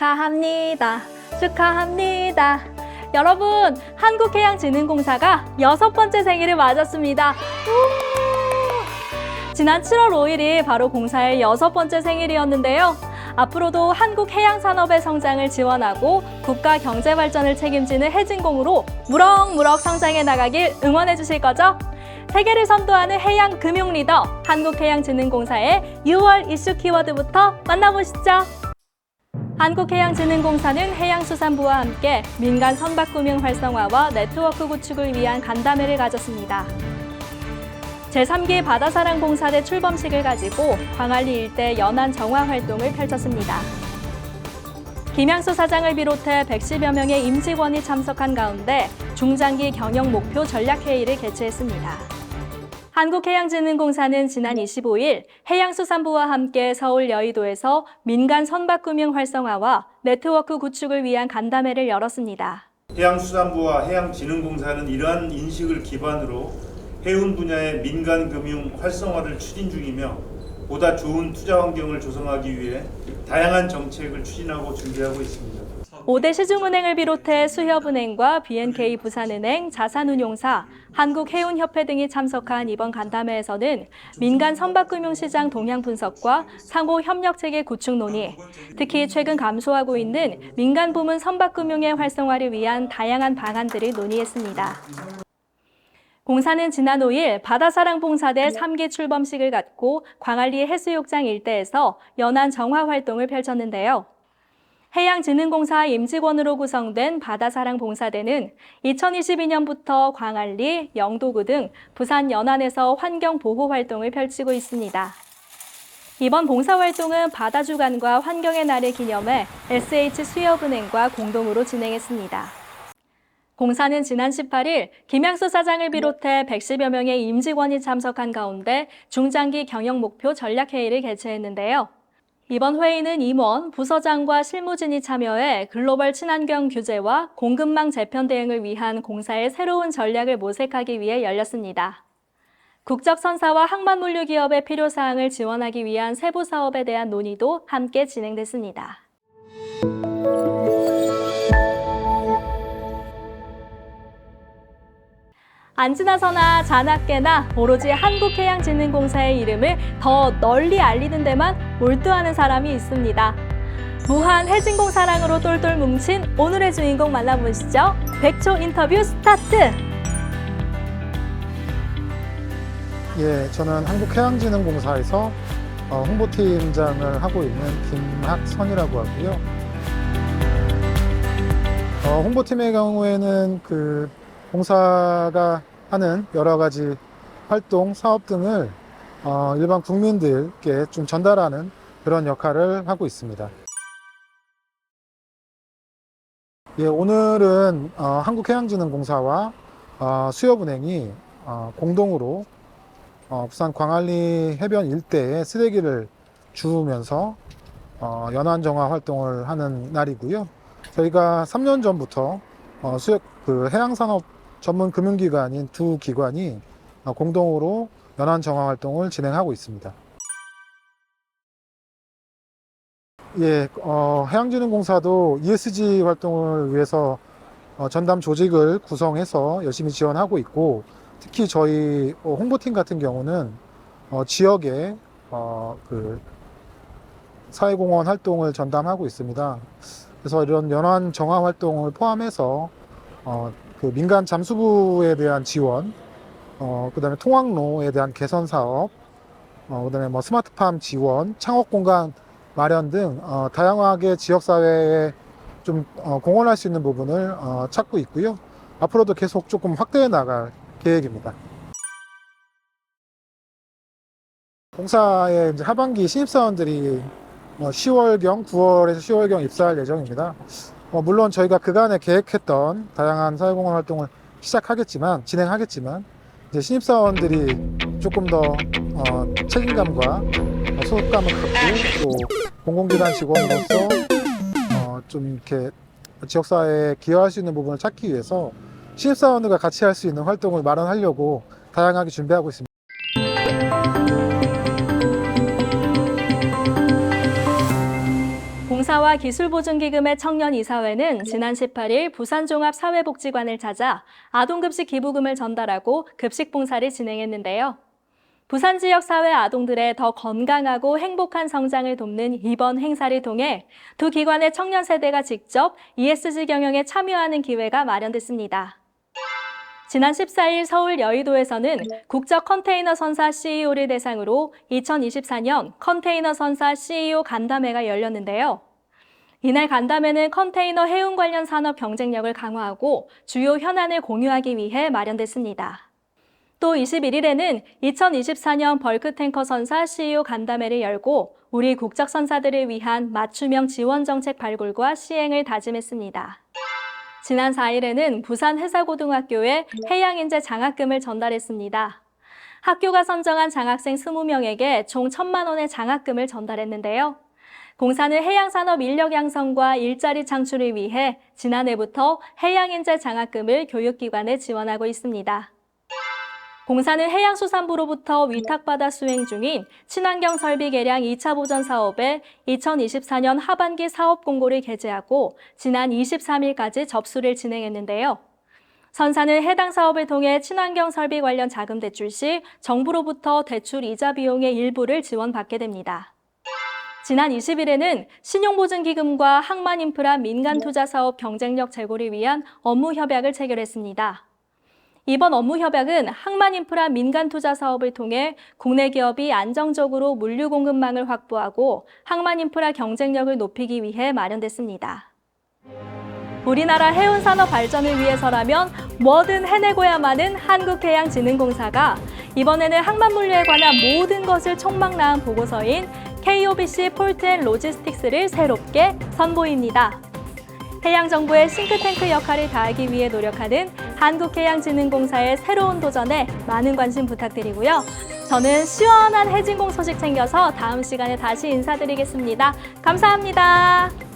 축하합니다. 축하합니다. 여러분, 한국해양진흥공사가 6번째 생일을 맞았습니다. 지난 7월 5일이 바로 공사의 6번째 생일이었는데요. 앞으로도 한국 해양산업의 성장을 지원하고 국가 경제 발전을 책임지는 해진공으로 무럭무럭 성장해 나가길 응원해 주실 거죠? 세계를 선도하는 해양 금융 리더 한국해양진흥공사의 6월 이슈 키워드부터 만나보시죠. 한국해양진흥공사는 해양수산부와 함께 민간 선박금융 활성화와 네트워크 구축을 위한 간담회를 가졌습니다. 제3기 바다사랑봉사대 출범식을 가지고 광안리 일대 연안 정화 활동을 펼쳤습니다. 김양수 사장을 비롯해 110여 명의 임직원이 참석한 가운데 중장기 경영 목표 전략회의를 개최했습니다. 한국해양진흥공사는 지난 25일 해양수산부와 함께 서울 여의도에서 민간 선박금융 활성화와 네트워크 구축을 위한 간담회를 열었습니다. 해양수산부와 해양진흥공사는 이러한 인식을 기반으로 해운 분야의 민간금융 활성화를 추진 중이며 보다 좋은 투자 환경을 조성하기 위해 다양한 정책을 추진하고 준비하고 있습니다. 5대 시중은행을 비롯해 수협은행과 B&K 부산은행, 자산운용사, 한국해운협회 등이 참석한 이번 간담회에서는 민간 선박금융시장 동향 분석과 상호 협력체계 구축 논의, 특히 최근 감소하고 있는 민간 부문 선박금융의 활성화를 위한 다양한 방안들을 논의했습니다. 공사는 지난 5일 바다사랑봉사대 3기 출범식을 갖고 광안리 해수욕장 일대에서 연안 정화 활동을 펼쳤는데요. 해양진흥공사 임직원으로 구성된 바다사랑봉사대는 2022년부터 광안리, 영도구 등 부산 연안에서 환경보호 활동을 펼치고 있습니다. 이번 봉사활동은 바다주간과 환경의 날을 기념해 SH수협은행과 공동으로 진행했습니다. 공사는 지난 18일 김양수 사장을 비롯해 110여 명의 임직원이 참석한 가운데 중장기 경영 목표 전략회의를 개최했는데요. 이번 회의는 임원, 부서장과 실무진이 참여해 글로벌 친환경 규제와 공급망 재편 대응을 위한 공사의 새로운 전략을 모색하기 위해 열렸습니다. 국적 선사와 항만물류 기업의 필요사항을 지원하기 위한 세부 사업에 대한 논의도 함께 진행됐습니다. 안 지나서나 자나깨나 오로지 한국해양진흥공사의 이름을 더 널리 알리는 데만 몰두하는 사람이 있습니다. 무한 해진공 사랑으로 똘똘 뭉친 오늘의 주인공 만나보시죠. 100초 인터뷰 스타트! 예, 저는 한국해양진흥공사에서 홍보팀장을 하고 있는 김학선이라고 하고요. 홍보팀의 경우에는 공사가 하는 여러 가지 활동, 사업 등을 일반 국민들께 좀 전달하는 그런 역할을 하고 있습니다. 예, 오늘은 한국해양진흥공사와 수협은행이 공동으로 부산 광안리 해변 일대에 쓰레기를 주우면서 연안 정화 활동을 하는 날이고요. 저희가 3년 전부터 해양산업 전문 금융기관인 두 기관이 공동으로 연안 정화 활동을 진행하고 있습니다. 예, 해양진흥공사도 ESG 활동을 위해서 전담 조직을 구성해서 열심히 지원하고 있고, 특히 저희 홍보팀 같은 경우는 지역에 사회공헌 활동을 전담하고 있습니다. 그래서 이런 연안 정화 활동을 포함해서 민간 잠수부에 대한 지원, 그다음에 통학로에 대한 개선 사업, 그다음에 스마트팜 지원, 창업 공간 마련 등 다양하게 지역 사회에 좀 공헌할 수 있는 부분을 찾고 있고요. 앞으로도 계속 조금 확대해 나갈 계획입니다. 공사의 이제 하반기 신입사원들이 10월경, 9월에서 10월경 입사할 예정입니다. 물론 저희가 그간에 계획했던 다양한 사회공헌 활동을 진행하겠지만, 이제 신입사원들이 조금 더 책임감과 소속감을 갖고 또 공공기관 직원으로서 좀 이렇게 지역사회에 기여할 수 있는 부분을 찾기 위해서 신입사원들과 같이 할 수 있는 활동을 마련하려고 다양하게 준비하고 있습니다. 공사와 문화기술보증기금의 청년이사회는 지난 18일 부산종합사회복지관을 찾아 아동급식 기부금을 전달하고 급식봉사를 진행했는데요. 부산 지역 사회 아동들의 더 건강하고 행복한 성장을 돕는 이번 행사를 통해 두 기관의 청년 세대가 직접 ESG 경영에 참여하는 기회가 마련됐습니다. 지난 14일 서울 여의도에서는 국적 컨테이너 선사 CEO를 대상으로 2024년 컨테이너 선사 CEO 간담회가 열렸는데요. 이날 간담회는 컨테이너 해운 관련 산업 경쟁력을 강화하고 주요 현안을 공유하기 위해 마련됐습니다. 또 21일에는 2024년 벌크탱커 선사 CEO 간담회를 열고 우리 국적 선사들을 위한 맞춤형 지원 정책 발굴과 시행을 다짐했습니다. 지난 4일에는 부산 회사고등학교에 해양인재 장학금을 전달했습니다. 학교가 선정한 장학생 20명에게 총 1,000만 원의 장학금을 전달했는데요. 공사는 해양산업 인력 양성과 일자리 창출을 위해 지난해부터 해양인재 장학금을 교육기관에 지원하고 있습니다. 공사는 해양수산부로부터 위탁받아 수행 중인 친환경 설비 개량 2차 보전 사업에 2024년 하반기 사업 공고를 게재하고 지난 23일까지 접수를 진행했는데요. 선사는 해당 사업을 통해 친환경 설비 관련 자금 대출 시 정부로부터 대출 이자 비용의 일부를 지원받게 됩니다. 지난 20일에는 신용보증기금과 항만인프라 민간투자사업 경쟁력 제고를 위한 업무협약을 체결했습니다. 이번 업무협약은 항만인프라 민간투자 사업을 통해 국내 기업이 안정적으로 물류 공급망을 확보하고 항만인프라 경쟁력을 높이기 위해 마련됐습니다. 우리나라 해운산업 발전을 위해서라면 뭐든 해내고야만은 한국해양진흥공사가 이번에는 항만물류에 관한 모든 것을 총망라한 보고서인 KOBC 폴트앤로지스틱스를 새롭게 선보입니다. 해양정부의 싱크탱크 역할을 다하기 위해 노력하는 한국해양진흥공사의 새로운 도전에 많은 관심 부탁드리고요. 저는 시원한 해진공 소식 챙겨서 다음 시간에 다시 인사드리겠습니다. 감사합니다.